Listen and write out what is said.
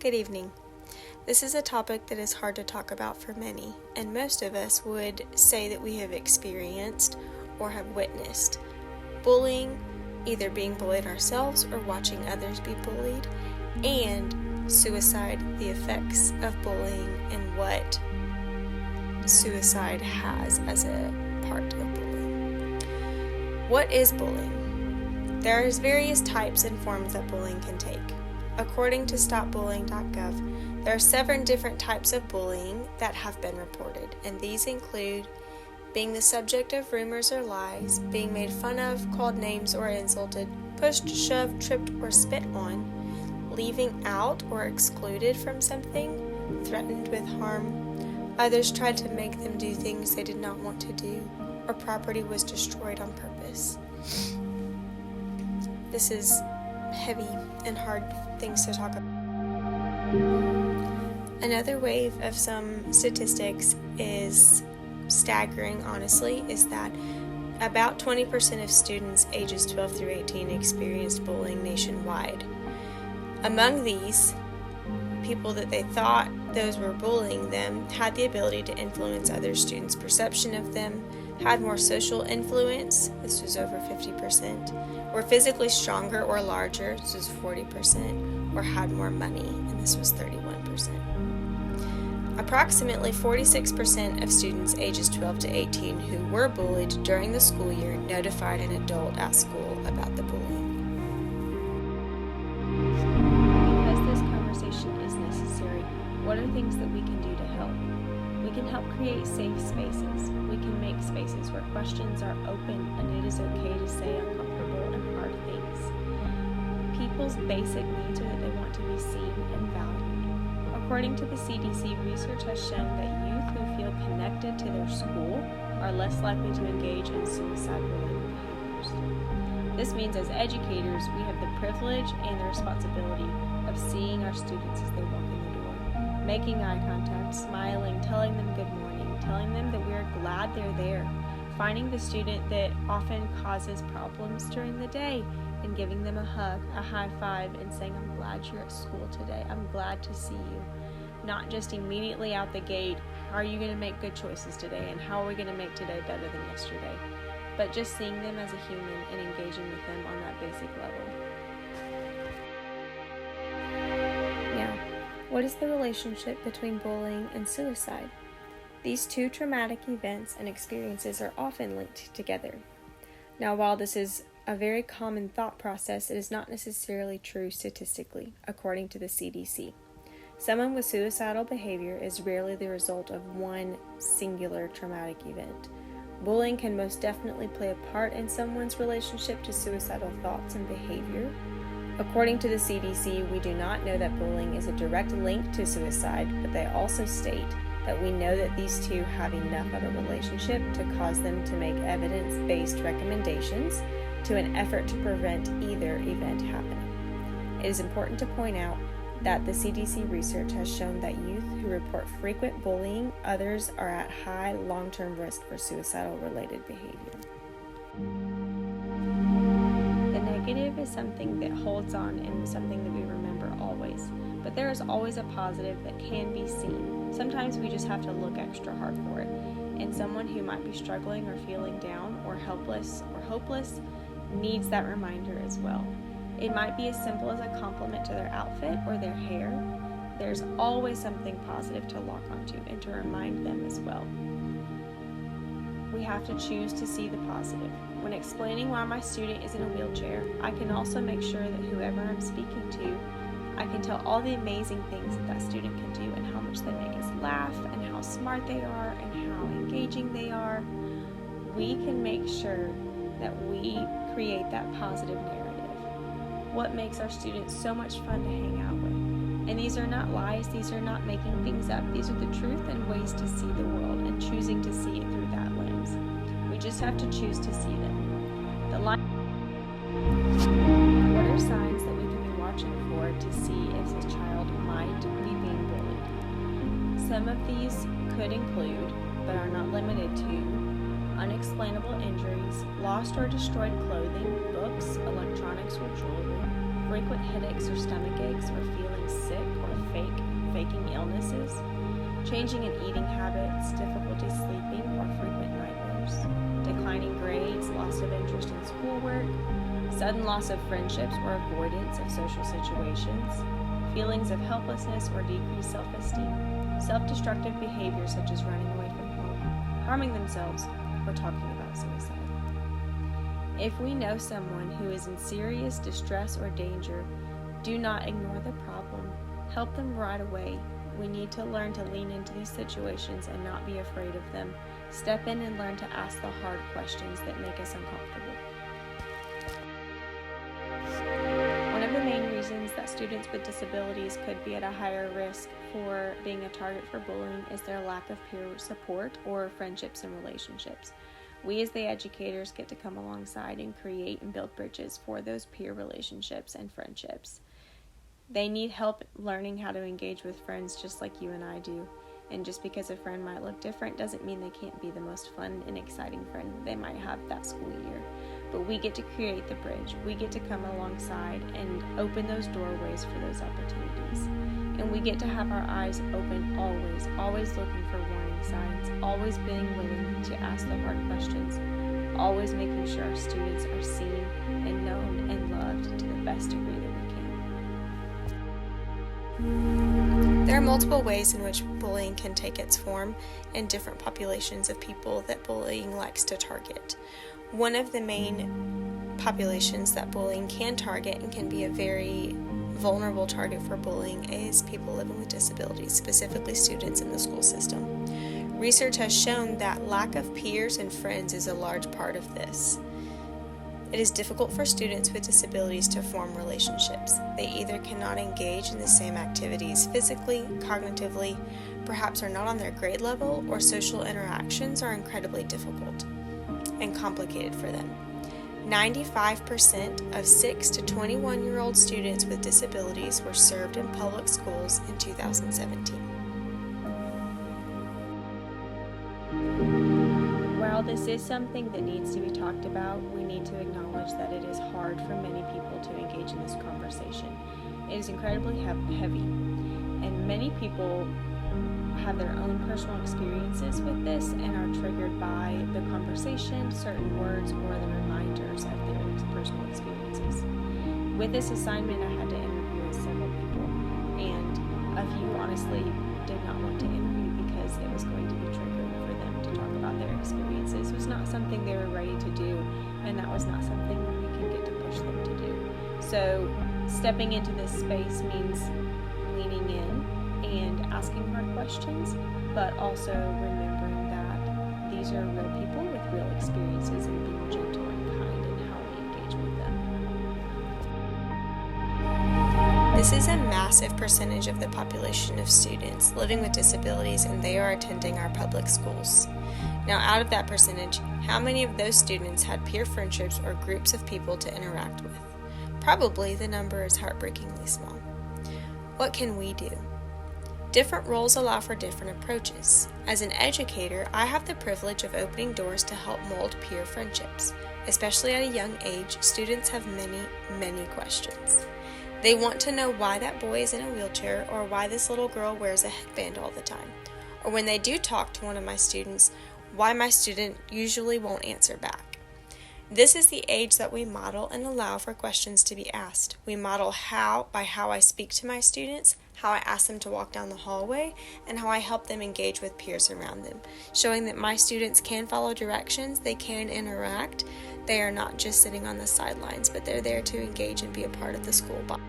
Good evening. This is a topic that is hard to talk about for many, and most of us would say that we have experienced or have witnessed bullying, either being bullied ourselves or watching others be bullied, and suicide, the effects of bullying, and what suicide has as a part of bullying. What is bullying? There are various types and forms that bullying can take. According to stopbullying.gov, there are 7 different types of bullying that have been reported, and these include being the subject of rumors or lies, being made fun of, called names or insulted, pushed, shoved, tripped, or spit on, leaving out or excluded from something, threatened with harm, others tried to make them do things they did not want to do, or property was destroyed on purpose. This is heavy and hard things to talk about. Another wave of some statistics is staggering, honestly, is that about 20% of students ages 12 through 18 experienced bullying nationwide. Among these, people that they thought those were bullying them had the ability to influence other students' perception of them, had more social influence, this was over 50%, were physically stronger or larger, this was 40%, or had more money, and this was 31%. Approximately 46% of students ages 12 to 18 who were bullied during the school year notified an adult at school about the bullying. Because this conversation is necessary, what are things that we can do to help? We can help create safe spaces. We can make spaces where questions are open and it is okay to say uncomfortable and hard things. People's basic needs are that they want to be seen and valued. According to the CDC, research has shown that youth who feel connected to their school are less likely to engage in suicide-related behaviors. This means as educators, we have the privilege and the responsibility of seeing our students as they walk in the door, making eye contact, smiling, telling them good morning, telling them that we're glad they're there, finding the student that often causes problems during the day and giving them a hug, a high five, and saying, I'm glad you're at school today. I'm glad to see you. Not just immediately out the gate, are you going to make good choices today and how are we going to make today better than yesterday? But just seeing them as a human and engaging with them on that basic level. Now, what is the relationship between bullying and suicide? These two traumatic events and experiences are often linked together. Now, while this is a very common thought process, it is not necessarily true statistically, according to the CDC. Someone with suicidal behavior is rarely the result of one singular traumatic event. Bullying can most definitely play a part in someone's relationship to suicidal thoughts and behavior. According to the CDC, we do not know that bullying is a direct link to suicide, but they also state that we know that these two have enough of a relationship to cause them to make evidence-based recommendations to an effort to prevent either event happening. It is important to point out that the CDC research has shown that youth who report frequent bullying, others are at high long-term risk for suicidal-related behavior. The negative is something that holds on and something that we remember always, but there is always a positive that can be seen. Sometimes we just have to look extra hard for it, and someone who might be struggling or feeling down or helpless or hopeless needs that reminder as well. It might be as simple as a compliment to their outfit or their hair. There's always something positive to lock onto and to remind them as well. We have to choose to see the positive. When explaining why my student is in a wheelchair, I can also make sure that whoever I'm speaking to, I can tell all the amazing things that student can do and how much they make us laugh and how smart they are and how engaging they are. We can make sure that we create that positive narrative. What makes our students so much fun to hang out with. And these are not lies, these are not making things up, these are the truth and ways to see the world and choosing to see it through that lens. We just have to choose to see them. What are signs that we can be watching for to see if a child might be being bullied? Some of these could include, but are not limited to, unexplainable injuries, lost or destroyed clothing, books, electronics, or jewelry, frequent headaches or stomach aches, or feeling sick or illnesses, changing in eating habits, difficulty sleeping, or frequent nightmares, declining grades, loss of interest in schoolwork, sudden loss of friendships or avoidance of social situations, feelings of helplessness or decreased self-esteem, self-destructive behaviors such as running away from home, harming themselves, or talking about suicide. If we know someone who is in serious distress or danger, do not ignore the problem. Help them right away. We need to learn to lean into these situations and not be afraid of them. Step in and learn to ask the hard questions that make us uncomfortable. One of the main reasons that students with disabilities could be at a higher risk for being a target for bullying is their lack of peer support or friendships and relationships. We as the educators get to come alongside and create and build bridges for those peer relationships and friendships. They need help learning how to engage with friends just like you and I do. And just because a friend might look different doesn't mean they can't be the most fun and exciting friend they might have that school year. But we get to create the bridge. We get to come alongside and open those doorways for those opportunities. And we get to have our eyes open always looking for warning signs, always being willing to ask the hard questions, always making sure our students are seen and known and loved to the best degree that we can. There are multiple ways in which bullying can take its form in different populations of people that bullying likes to target. One of the main populations that bullying can target and can be a very vulnerable target for bullying is people living with disabilities, specifically students in the school system. Research has shown that lack of peers and friends is a large part of this. It is difficult for students with disabilities to form relationships. They either cannot engage in the same activities physically, cognitively, perhaps are not on their grade level, or social interactions are incredibly difficult and complicated for them. 95% of 6 to 21-year-old students with disabilities were served in public schools in 2017. While this is something that needs to be talked about, we need to acknowledge that it is hard for many people to engage in this conversation. It is incredibly heavy, and many people have their own personal experiences with this and are triggered by the conversation, certain words, or the reminders of their personal experiences. With this assignment, I had to interview with several people, and a few honestly did not want to interview because it was going to be triggering for them to talk about their experiences. It was not something they were ready to do, and that was not something that we can get to push them to do. So stepping into this space means leaning in and asking hard questions, but also remembering that these are real people with real experiences and being gentle and kind in how we engage with them. This is a massive percentage of the population of students living with disabilities, and they are attending our public schools. Now, out of that percentage, how many of those students had peer friendships or groups of people to interact with? Probably the number is heartbreakingly small. What can we do? Different roles allow for different approaches. As an educator, I have the privilege of opening doors to help mold peer friendships. Especially at a young age, students have many questions. They want to know why that boy is in a wheelchair, or why this little girl wears a headband all the time. Or when they do talk to one of my students, why my student usually won't answer back. This is the age that we model and allow for questions to be asked. We model by how I speak to my students, how I ask them to walk down the hallway, and how I help them engage with peers around them, showing that my students can follow directions, they can interact, they are not just sitting on the sidelines, but they're there to engage and be a part of the school body.